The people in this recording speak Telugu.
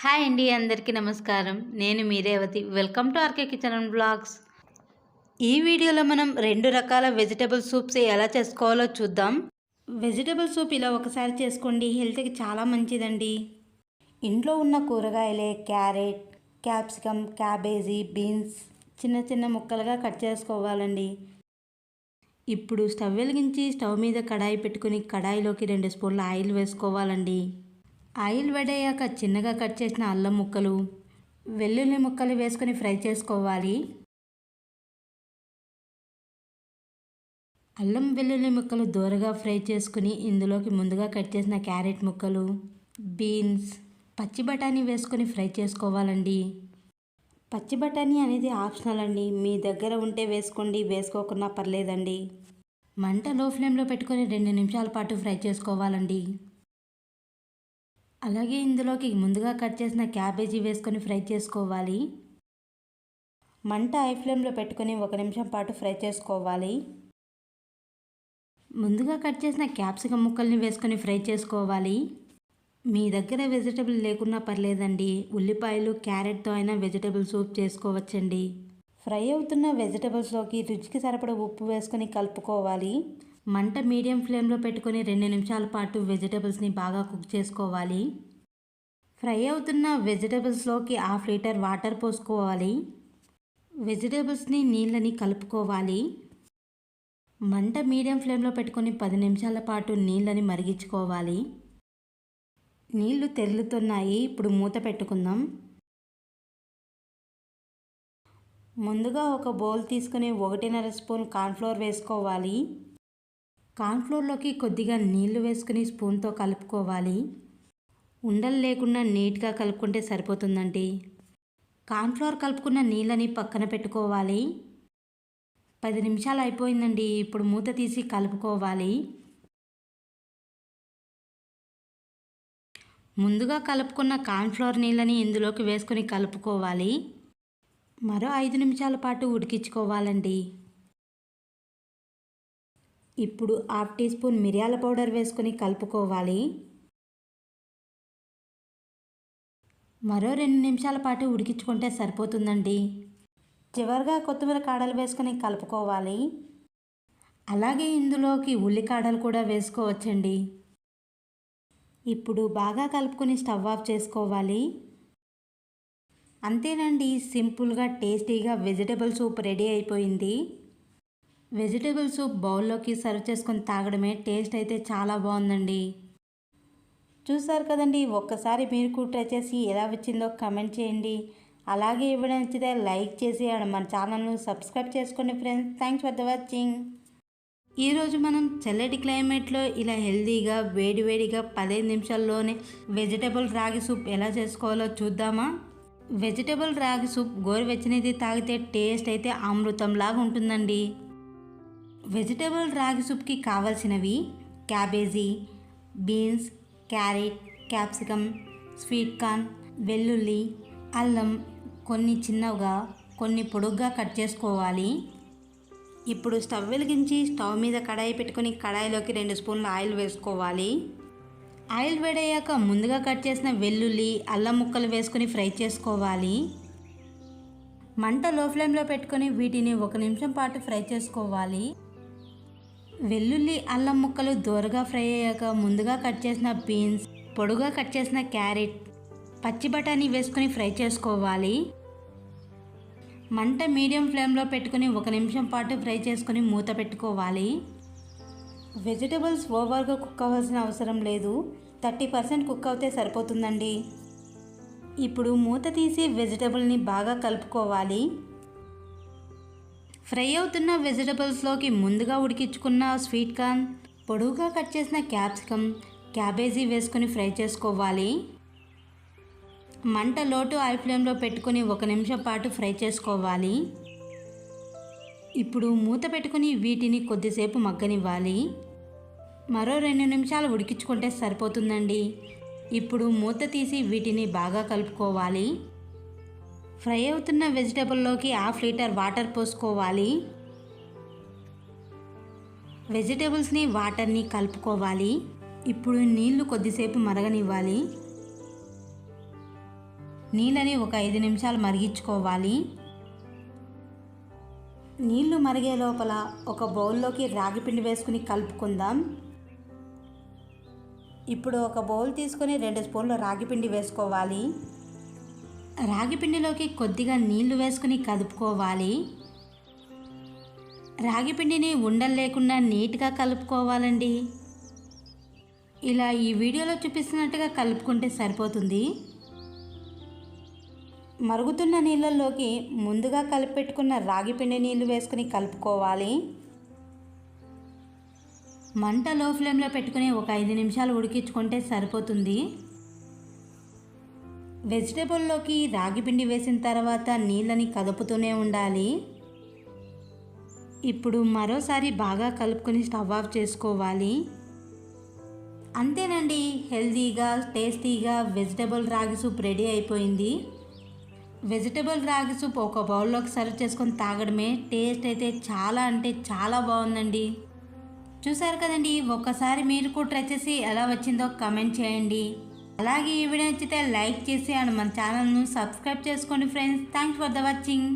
హాయ్ అండి, అందరికీ నమస్కారం. నేను మీ Revathi. Welcome to RK Kitchen and Blogs. ఈ వీడియోలో మనం 2 రకాల వెజిటబుల్ సూప్స్ ఎలా చేసుకోవాలో చూద్దాం. వెజిటబుల్ సూప్ ఇలా ఒకసారి చేసుకోండి, హెల్త్కి చాలా మంచిదండి. ఇంట్లో ఉన్న కూరగాయలే క్యారెట్, క్యాప్సికమ్, క్యాబేజీ, బీన్స్ చిన్న చిన్న ముక్కలుగా కట్ చేసుకోవాలండి. ఇప్పుడు స్టవ్ వెలిగించి స్టవ్ మీద కడాయి పెట్టుకుని కడాయిలోకి 2 స్పూన్ల ఆయిల్ వేసుకోవాలండి. ఆయిల్ వేడయ్యాక చిన్నగా కట్ చేసిన అల్లం ముక్కలు, వెల్లుల్లి ముక్కలు వేసుకొని ఫ్రై చేసుకోవాలి. అల్లం వెల్లుల్లి ముక్కలు దూరగా ఫ్రై చేసుకుని ఇందులోకి ముందుగా కట్ చేసిన క్యారెట్ ముక్కలు, బీన్స్, పచ్చి బఠానీ వేసుకొని ఫ్రై చేసుకోవాలండి. పచ్చి బఠానీ అనేది ఆప్షనల్ అండి, మీ దగ్గర ఉంటే వేసుకోండి, వేసుకోకున్నా పర్లేదండి. మంట లో ఫ్లేమ్లో పెట్టుకొని 2 నిమిషాల పాటు ఫ్రై చేసుకోవాలండి. అలాగే ఇందులోకి ముందుగా కట్ చేసిన క్యాబేజీ వేసుకొని ఫ్రై చేసుకోవాలి. మంట హై ఫ్లేమ్లో పెట్టుకొని 1 నిమిషం పాటు ఫ్రై చేసుకోవాలి. ముందుగా కట్ చేసిన క్యాప్సికమ్ ముక్కల్ని వేసుకొని ఫ్రై చేసుకోవాలి. మీ దగ్గర వెజిటబుల్ లేకున్నా పర్లేదండి, ఉల్లిపాయలు, క్యారెట్తో అయినా వెజిటబుల్ సూప్ చేసుకోవచ్చండి. ఫ్రై అవుతున్న వెజిటబుల్స్లోకి రుచికి సరిపడ ఉప్పు వేసుకొని కలుపుకోవాలి. మంట మీడియం ఫ్లేమ్లో పెట్టుకొని 2 నిమిషాల పాటు వెజిటబుల్స్ని బాగా కుక్ చేసుకోవాలి. ఫ్రై అవుతున్న వెజిటబుల్స్లోకి 1/2 లీటర్ వాటర్ పోసుకోవాలి. వెజిటబుల్స్ని నీళ్ళని కలుపుకోవాలి. మంట మీడియం ఫ్లేమ్లో పెట్టుకొని 10 నిమిషాల పాటు నీళ్ళని మరిగించుకోవాలి. నీళ్లు తెరులుతున్నాయి, ఇప్పుడు మూత పెట్టుకుందాం. ముందుగా ఒక బౌల్ తీసుకుని 1.5 స్పూన్ కార్న్ఫ్లోర్ వేసుకోవాలి. కార్న్ఫ్లోర్లోకి కొద్దిగా నీళ్లు వేసుకుని స్పూన్తో కలుపుకోవాలి. ఉండలు లేకుండా నీట్గా కలుపుకుంటే సరిపోతుందండి. కార్న్ఫ్లోర్ కలుపుకున్న నీళ్ళని పక్కన పెట్టుకోవాలి. 10 నిమిషాలు అయిపోయిందండి, ఇప్పుడు మూత తీసి కలుపుకోవాలి. ముందుగా కలుపుకున్న కార్న్ఫ్లోర్ నీళ్ళని ఇందులోకి వేసుకొని కలుపుకోవాలి. మరో 5 నిమిషాల పాటు ఉడికించుకోవాలండి. ఇప్పుడు 1/2 టీ స్పూన్ మిరియాల పౌడర్ వేసుకొని కలుపుకోవాలి. మరో 2 నిమిషాల పాటు ఉడికించుకుంటే సరిపోతుందండి. చివరిగా కొత్తిమీర కాడలు వేసుకొని కలుపుకోవాలి. అలాగే ఇందులోకి ఉల్లికాడలు కూడా వేసుకోవచ్చండి. ఇప్పుడు బాగా కలుపుకొని స్టవ్ ఆఫ్ చేసుకోవాలి. అంతేనండి, సింపుల్గా టేస్టీగా వెజిటబుల్ సూప్ రెడీ అయిపోయింది. వెజిటబుల్ సూప్ బౌల్లోకి సర్వ్ చేసుకొని తాగడమే, టేస్ట్ అయితే చాలా బాగుందండి. చూసారు కదండి, ఒక్కసారి మీరు కూడా ట్రై చేసి ఎలా వచ్చిందో కమెంట్ చేయండి. అలాగే ఇవ్వడం నచ్చితే లైక్ చేసి మన ఛానల్ను సబ్స్క్రైబ్ చేసుకోండి friends. Thanks for the watching. ఈరోజు మనం చల్లటి క్లైమేట్లో ఇలా హెల్తీగా వేడివేడిగా 15 నిమిషాల్లోనే వెజిటబుల్ రాగి సూప్ ఎలా చేసుకోవాలో చూద్దామా. వెజిటబుల్ రాగి సూప్ గోరువెచ్చనిది తాగితే టేస్ట్ అయితే అమృతంలాగా ఉంటుందండి. వెజిటబుల్ రాగి సూప్కి కావాల్సినవి cabbage, beans, carrot, capsicum, sweet corn, వెల్లుల్లి, అల్లం, కొన్ని చిన్నగా కొన్ని పొడుగ్గా కట్ చేసుకోవాలి. ఇప్పుడు స్టవ్ వెలిగించి స్టవ్ మీద కడాయి పెట్టుకొని కడాయిలోకి 2 స్పూన్ల ఆయిల్ వేసుకోవాలి. ఆయిల్ వేడయ్యాక ముందుగా కట్ చేసిన వెల్లుల్లి, అల్లం ముక్కలు వేసుకొని ఫ్రై చేసుకోవాలి. మంట లో ఫ్లేమ్లో పెట్టుకొని వీటిని 1 నిమిషం పాటు ఫ్రై చేసుకోవాలి. వెల్లుల్లి, అల్లం ముక్కలు దోరగా ఫ్రై అయ్యాక ముందుగా కట్ చేసిన బీన్స్, పొడుగా కట్ చేసిన క్యారెట్, పచ్చి బఠానీ వేసుకొని ఫ్రై చేసుకోవాలి. మంట మీడియం ఫ్లేమ్లో పెట్టుకొని 1 నిమిషం పాటు ఫ్రై చేసుకొని మూత పెట్టుకోవాలి. వెజిటబుల్స్ ఓవర్గా కుక్ అవ్వాల్సిన అవసరం లేదు, 30% కుక్ అవుతే సరిపోతుందండి. ఇప్పుడు మూత తీసి వెజిటబుల్ని బాగా కలుపుకోవాలి. ఫ్రై అవుతున్న వెజిటబుల్స్లోకి ముందుగా ఉడికించుకున్న స్వీట్ కార్న్, పొడవుగా కట్ చేసిన క్యాప్సికమ్, క్యాబేజీ వేసుకొని ఫ్రై చేసుకోవాలి. మంట లో టు హై ఫ్లేమ్లో పెట్టుకొని 1 నిమిషం పాటు ఫ్రై చేసుకోవాలి. ఇప్పుడు మూత పెట్టుకొని వీటిని కొద్దిసేపు మగ్గనివ్వాలి. మరో 2 నిమిషాలు ఉడికించుకుంటే సరిపోతుందండి. ఇప్పుడు మూత తీసి వీటిని బాగా కలుపుకోవాలి. ఫ్రై అవుతున్న వెజిటబుల్లోకి 1/2 లీటర్ వాటర్ పోసుకోవాలి. వెజిటబుల్స్ని వాటర్ని కలుపుకోవాలి. ఇప్పుడు నీళ్లు కొద్దిసేపు మరగనివ్వాలి. నీళ్ళని ఒక 5 నిమిషాలు మరిగించుకోవాలి. నీళ్లు మరిగే లోపల ఒక బౌల్లోకి రాగి పిండి వేసుకుని కలుపుకుందాం. ఇప్పుడు ఒక బౌల్ తీసుకొని 2 స్పూన్ల రాగి పిండి వేసుకోవాలి. రాగి పిండిలోకి కొద్దిగా నీళ్లు వేసుకుని కలుపుకోవాలి. రాగి పిండిని ఉండలు లేకుండా నీట్గా కలుపుకోవాలండి. ఇలా ఈ వీడియోలో చూపిస్తున్నట్టుగా కలుపుకుంటే సరిపోతుంది. మరుగుతున్న నీళ్ళల్లోకి ముందుగా కలిపెట్టుకున్న రాగి పిండి నీళ్లు వేసుకుని కలుపుకోవాలి. మంట లో ఫ్లేమ్లో పెట్టుకుని ఒక 5 నిమిషాలు ఉడికించుకుంటే సరిపోతుంది. వెజిటేబుల్లోకి రాగి పిండి వేసిన తర్వాత నీళ్ళని కదుపుతూనే ఉండాలి. ఇప్పుడు మరోసారి బాగా కలుపుకొని స్టవ్ ఆఫ్ చేసుకోవాలి. అంతేనండి, హెల్తీగా టేస్టీగా వెజిటేబుల్ రాగి సూప్ రెడీ అయిపోయింది. వెజిటేబుల్ రాగి సూప్ ఒక బౌల్లోకి సర్వ్ చేసుకొని తాగడమే. టేస్ట్ అయితే చాలా అంటే చాలా బాగుందండి. చూసారు కదండి, ఒక్కసారి మీరు కూడా ట్రై చేసి ఎలా వచ్చిందో కమెంట్ చేయండి. అలాగే ఈ వీడియో నచ్చితే లైక్ చేసి అండ్ మన ఛానల్ను సబ్స్క్రైబ్ చేసుకోండి friends. Thanks for the watching.